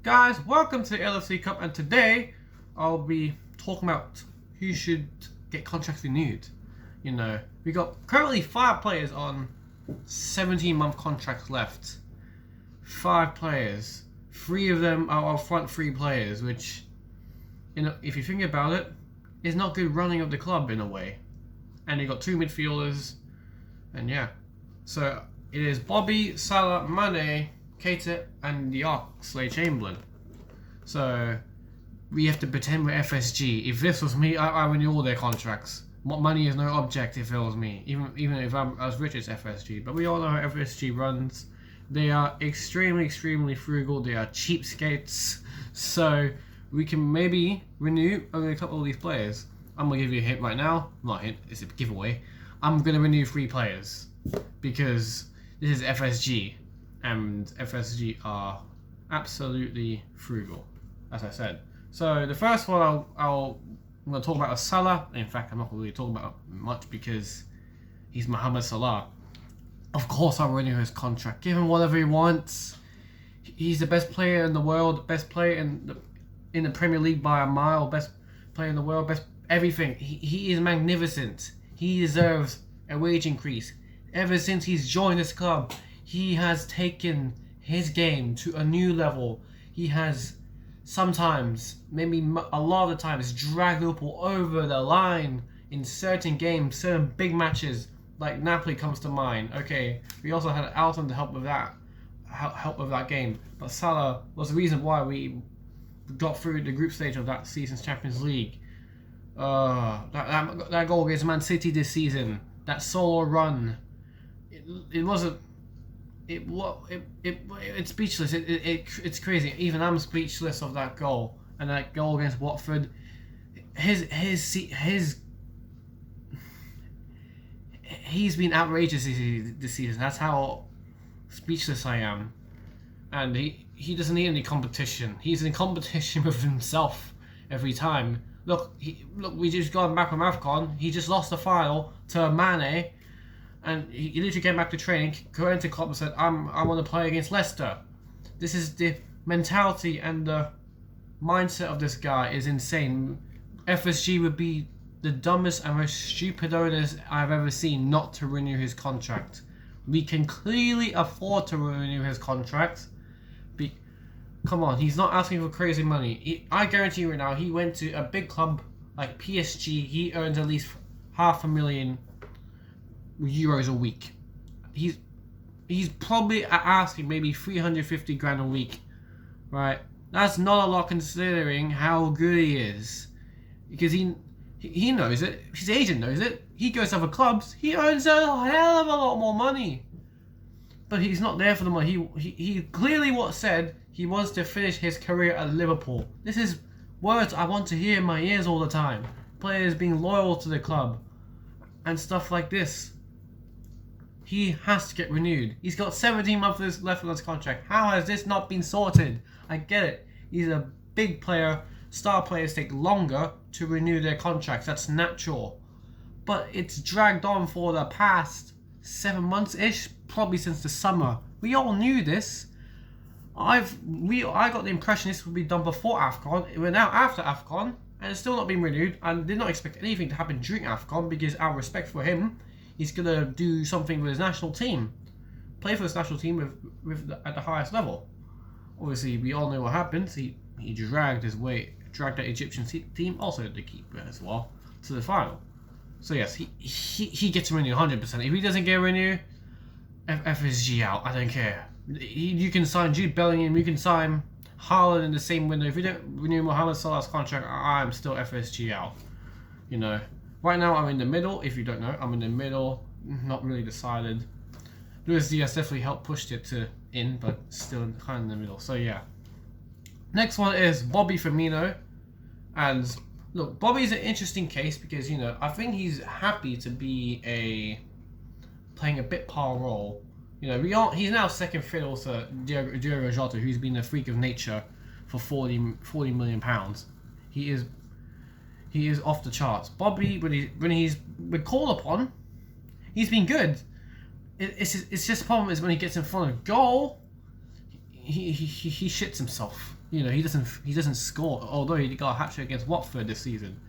Guys, welcome to the LFC Cup, and today I'll be talking about who should get contracts renewed. You know, we got currently 5 players on 17-month contracts left. 5 players. 3 of them are our front 3 players, which, you know, if you think about it, is not good running of the club in a way. And you got 2 midfielders, and yeah. So it is Bobby, Salah, Mane, Kater, and the Oxlade-Chamberlain. So we have to pretend we're FSG. If this was me, I renew all their contracts. Money is no object if it was me, even if I'm as rich as FSG. But we all know how FSG runs. They are extremely frugal. They are cheapskates. So we can maybe renew only a couple of these players. I'm going to give you a hint right now. Not a hint, it's a giveaway. I'm going to renew 3 players because this is FSG. And FSG are absolutely frugal, as I said. So the first one I'm going to talk about is Salah. In fact, I'm not really talking about much because he's Mohamed Salah. Of course I'll renew his contract. Give him whatever he wants. He's the best player in the world, best player in the Premier League by a mile, best player in the world, best everything. He is magnificent. He deserves a wage increase. Ever since he's joined this club, he has taken his game to a new level. He has sometimes, maybe a lot of the times, dragged Liverpool over the line in certain games, certain big matches, like Napoli comes to mind. Okay, we also had Alton to help with that game. But Salah was the reason why we got through the group stage of that season's Champions League. That goal against Man City this season, that solo run, it's speechless. It's crazy. Even I'm speechless of that goal, and that goal against Watford. He's been outrageous this season. That's how speechless I am. And he doesn't need any competition. He's in competition with himself every time. Look, we just got him back from AFCON. He just lost the final to Mane. And he literally came back to training, went to Klopp and said, I want to play against Leicester. This is the mentality and the mindset of this guy is insane. FSG would be the dumbest and most stupid owners I've ever seen not to renew his contract. We can clearly afford to renew his contract. Come on, he's not asking for crazy money. I guarantee you right now, he went to a big club like PSG, he earns at least €500,000 a week. He's probably asking maybe 350 grand a week, right? That's not a lot considering how good he is, because he knows it. His agent knows it. He goes to other clubs. He earns a hell of a lot more money, but he's not there for the money. He clearly said he wants to finish his career at Liverpool. This is words I want to hear in my ears all the time. Players being loyal to the club and stuff like this. He has to get renewed. He's got 17 months left on his contract. How has this not been sorted? I get it. He's a big player. Star players take longer to renew their contracts. That's natural. But it's dragged on for the past 7 months-ish, probably since the summer. We all knew this. I got the impression this would be done before AFCON. We're now after AFCON, and it's still not been renewed. I did not expect anything to happen during AFCON because out of respect for him, he's going to do something with his national team. Play for his national team at the highest level. Obviously, we all know what happens. He dragged that Egyptian team, also the keeper as well, to the final. So yes, he gets a renew 100%. If he doesn't get a renew, FSG out. I don't care. You can sign Jude Bellingham, you can sign Haaland in the same window. If you don't renew Mohamed Salah's contract, I'm still FSG out. You know. Right now, I'm in the middle. If you don't know, I'm in the middle. Not really decided. Luis Diaz definitely helped push it in, but still kind of in the middle. So yeah. Next one is Bobby Femino. And look, Bobby's an interesting case because, you know, I think he's happy to be playing a bit par role. You know, he's now second fiddle to Diogo Jota, who's been a freak of nature for £40 million. He is off the charts. Bobby, when he's been called upon, he's been good. It's just the problem is when he gets in front of goal, he shits himself. You know, he doesn't score. Although he got a hat-trick against Watford this season,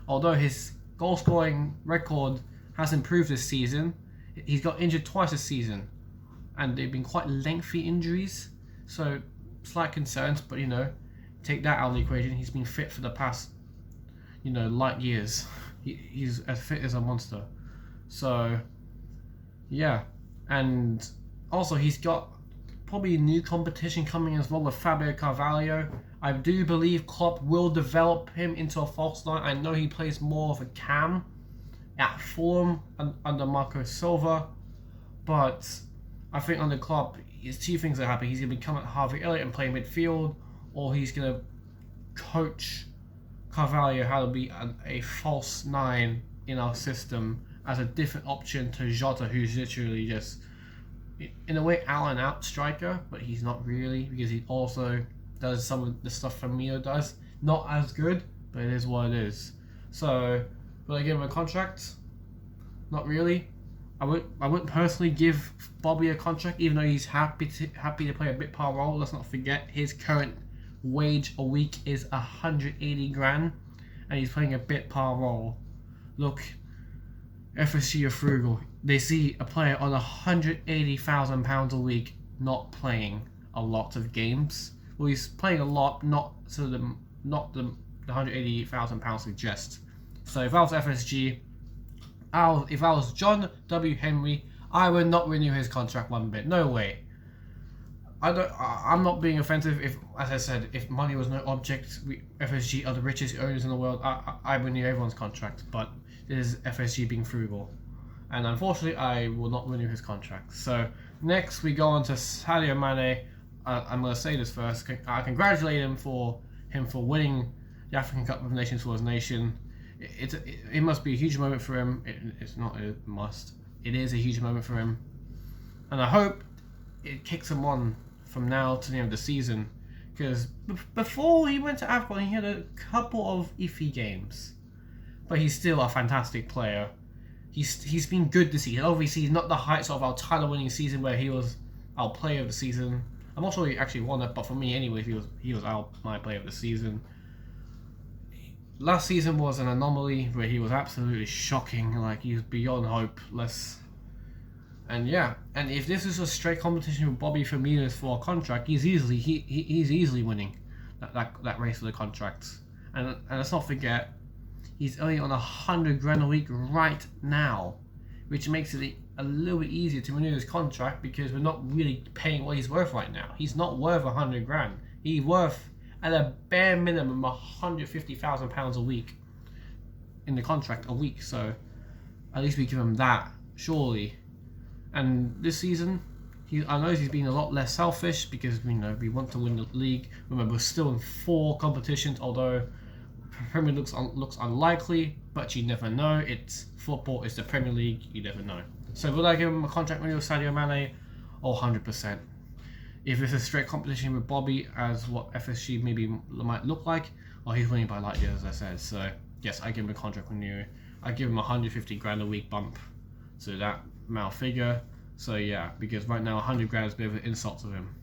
although his goal-scoring record has improved this season, he's got injured twice this season, and they've been quite lengthy injuries. So slight concerns, but you know, take that out of the equation. He's been fit for the past, you know, light years. He's as fit as a monster. So yeah, and also he's got probably new competition coming as well with Fabio Carvalho. I do believe Klopp will develop him into a false nine. I know he plays more of a cam at Fulham under Marco Silva, but I think under Klopp, there's two things that happen. He's going to become at Harvey Elliott and play midfield, or he's going to coach Carvalho how to be a false nine in our system as a different option to Jota, who's literally just, in a way, out and out striker, but he's not really, because he also does some of the stuff Femino does. Not as good, but it is what it is. So, will I give him a contract? Not really. I wouldn't personally give Bobby a contract, even though he's happy to play a bit par role. Let's not forget his current wage a week is 180 grand, and he's playing a bit par role. Look, FSG are frugal. They see a player on £180,000 a week not playing a lot of games. Well, he's playing a lot, not the £180,000 suggests. So if I was FSG, if I was John W. Henry, I would not renew his contract one bit. No way. I'm not being offensive. If, as I said, if money was no object, FSG are the richest owners in the world. I renew everyone's contract, but this is FSG being frugal, and unfortunately, I will not renew his contract. So next, we go on to Sadio Mane. I'm going to say this first. I congratulate him for winning the African Cup of Nations for his nation. It must be a huge moment for him. It's not a must. It is a huge moment for him, and I hope it kicks him on from now to the end of the season. Because before he went to AFCON, he had a couple of iffy games, but he's still a fantastic player. He's been good this season. Obviously, he's not the heights of our title-winning season where he was our player of the season. I'm not sure he actually won it, but for me, anyway, he was my player of the season. Last season was an anomaly where he was absolutely shocking. Like, he was beyond hopeless. And yeah, and if this is a straight competition with Bobby Firmino for a contract, he's easily winning that race for the contracts. And let's not forget, he's only on 100 grand a week right now, which makes it a little bit easier to renew his contract because we're not really paying what he's worth right now. He's not worth 100 grand. He's worth at a bare minimum £150,000 a week in the contract a week. So at least we give him that, surely. And this season, I know he's been a lot less selfish because we want to win the league. Remember, we're still in 4 competitions, although Premier League looks unlikely, but you never know. It's football, it's the Premier League, you never know. So will I give him a contract renewal with Sadio Mane? Oh, 100%. If it's a straight competition with Bobby, as what FSG maybe might look like, well, he's winning by light years, as I said. So yes, I give him a contract renewal. I give him 150 grand a week bump to that amount figure. So yeah, because right now 100 grand is a bit of an insult to him.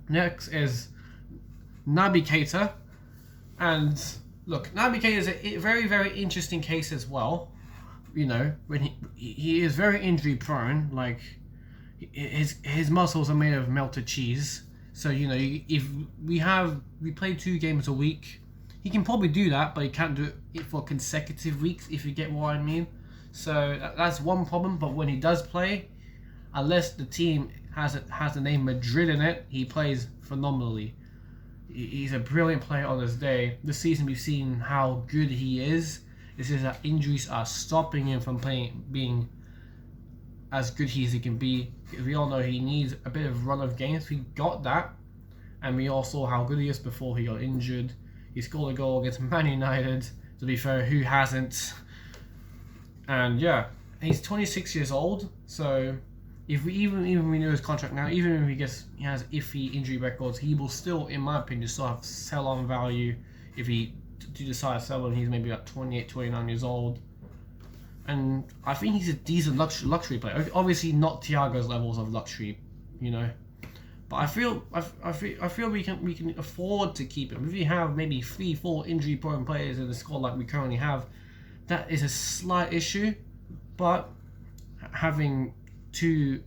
Next is Nabi Kater, and look, Nabi Kater is a very, very interesting case as well. When he is very injury prone. Like his muscles are made of melted cheese. So if we play 2 games a week, he can probably do that, but he can't do it for consecutive weeks. If you get what I mean. So that's one problem. But when he does play, unless the team has the name Madrid in it, he plays phenomenally. He's a brilliant player on his day. This season we've seen how good he is. It's just that injuries are stopping him from being as good as he can be. We all know he needs a bit of run of games. We got that, and we all saw how good he is before he got injured. He scored a goal against Man United. To be fair, who hasn't? And yeah, he's 26 years old. So if we even renew his contract now, even if he has iffy injury records, he will still, in my opinion, still have sell-on value if he do decide to sell him. He's maybe like 28, 29 years old. And I think he's a decent luxury player. Obviously not Thiago's levels of luxury, But I feel we can afford to keep him. If we have maybe 3-4 injury-prone players in the squad like we currently have, that is a slight issue. But having 2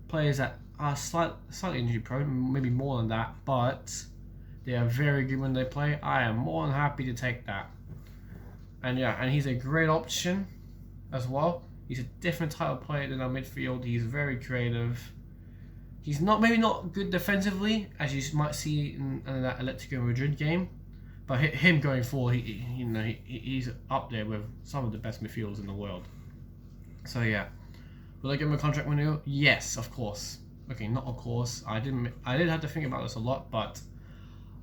players that are slightly injury-prone, maybe more than that, but they are very good when they play, I am more than happy to take that. And yeah, and he's a great option as well. He's a different type of player than our midfield. He's very creative. He's maybe not good defensively, as you might see in that Atletico Madrid game, but him going forward, he's up there with some of the best midfielders in the world. So yeah, will I give him a contract renewal? Yes, of course. Okay, not of course. I did have to think about this a lot, but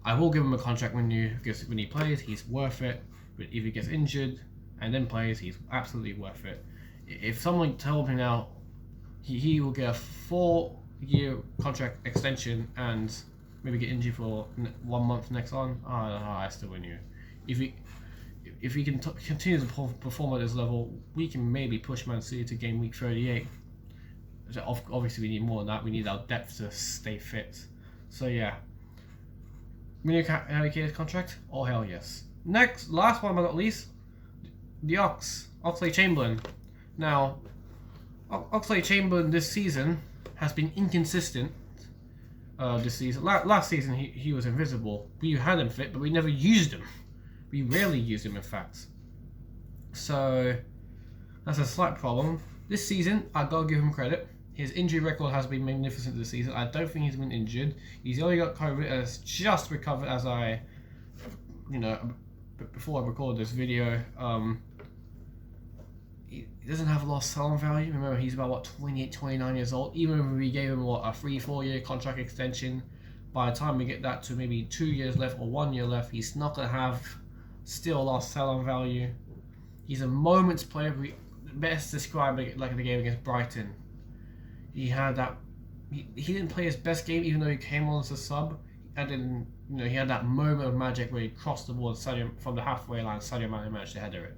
I will give him a contract renewal because when he plays, he's worth it. But if he gets injured and then plays, he's absolutely worth it. If someone told me now he will get a 4-year contract extension and maybe get injured for 1 month next on, I still renew. If he can continue to perform at this level, we can maybe push Man City to game week 38. So obviously we need more than that. We need our depth to stay fit. So yeah, Nabi Kater's contract? Oh hell yes. Next, last one but not least, the Oxlade-Chamberlain. Now, Oxlade-Chamberlain this season has been inconsistent. This season, last season he was invisible. We had him fit, but we never used him. We rarely used him, in fact. So that's a slight problem. This season, I gotta give him credit. His injury record has been magnificent this season. I don't think he's been injured. He's only got COVID, has just recovered as before I recorded this video. He doesn't have a lot of selling value. Remember, he's about 28, 29 years old. Even when we gave him a 3-4 year contract extension, by the time we get that to maybe 2 years left or 1 year left, he's not gonna have still a lot of selling value. He's a moments player. We best describe it like the game against Brighton. He had that. He didn't play his best game, even though he came on as a sub. And then he had that moment of magic where he crossed the ball from the halfway line. Sadio Mane managed to header it.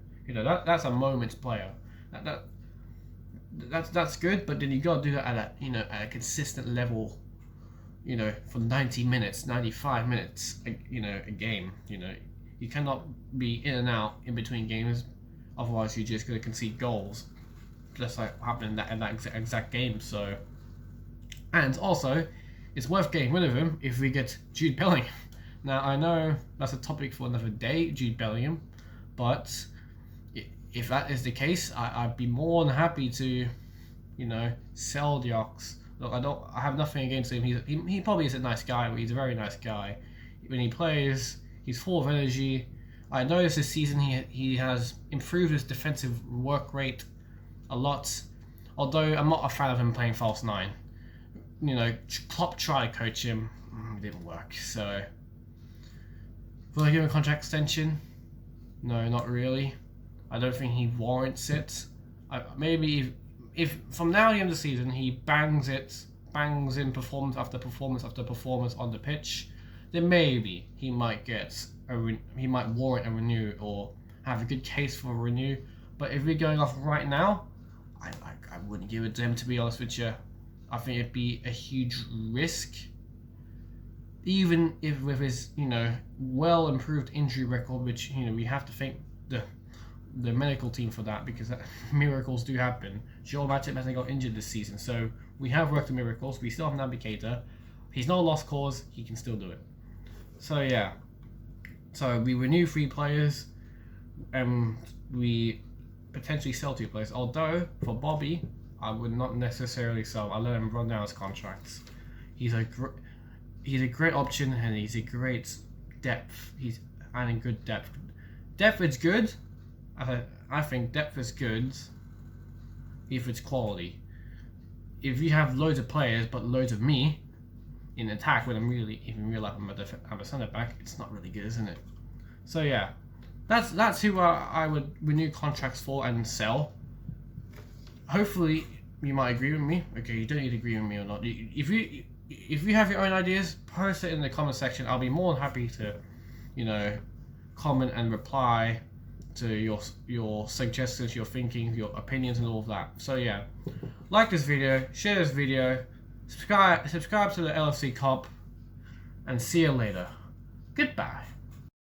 That's a moments player. That's good, but then you got to do that at a consistent level. For 90 minutes, 95 minutes. A game. You cannot be in and out in between games, otherwise you're just going to concede goals, just like happened in that exact game. So, and also, it's worth getting rid of him if we get Jude Bellingham. Now I know that's a topic for another day, Jude Bellingham, but if that is the case, I'd be more than happy to, sell the Ox. Look, I have nothing against him. He probably is a nice guy, but he's a very nice guy. When he plays, he's full of energy. I noticed this season he has improved his defensive work rate a lot. Although I'm not a fan of him playing false 9. Klopp tried to coach him, it didn't work. So, will I give him a contract extension? No, not really. I don't think he warrants it. Maybe if from now to the end of the season he bangs in performance after performance after performance on the pitch, then maybe he might warrant a renew or have a good case for a renew. But if we're going off right now, I wouldn't give it to him, to be honest with you. I think it'd be a huge risk, even if with his well improved injury record, which we have to thank the medical team for that, because miracles do happen. Joel Matip hasn't got injured this season, so we have worked the miracles. We still have Nabi Kater. He's not a lost cause. He can still do it. So yeah. So we renew 3 players, and we potentially sell 2 players. Although for Bobby, I would not necessarily sell. I let him run down his contracts. He's a great option, and he's a great depth. He's adding good depth. Depth is good. I think depth is good if it's quality. If you have loads of players but loads of me in attack, when I'm a centre back, it's not really good, isn't it? So yeah, that's who I would renew contracts for and sell. Hopefully you might agree with me. Okay, you don't need to agree with me or not. If you have your own ideas, post it in the comment section. I'll be more than happy to, comment and reply to your suggestions, your thinking, your opinions, and all of that. So yeah, like this video, share this video, Subscribe to the LFC Cup, and see you later.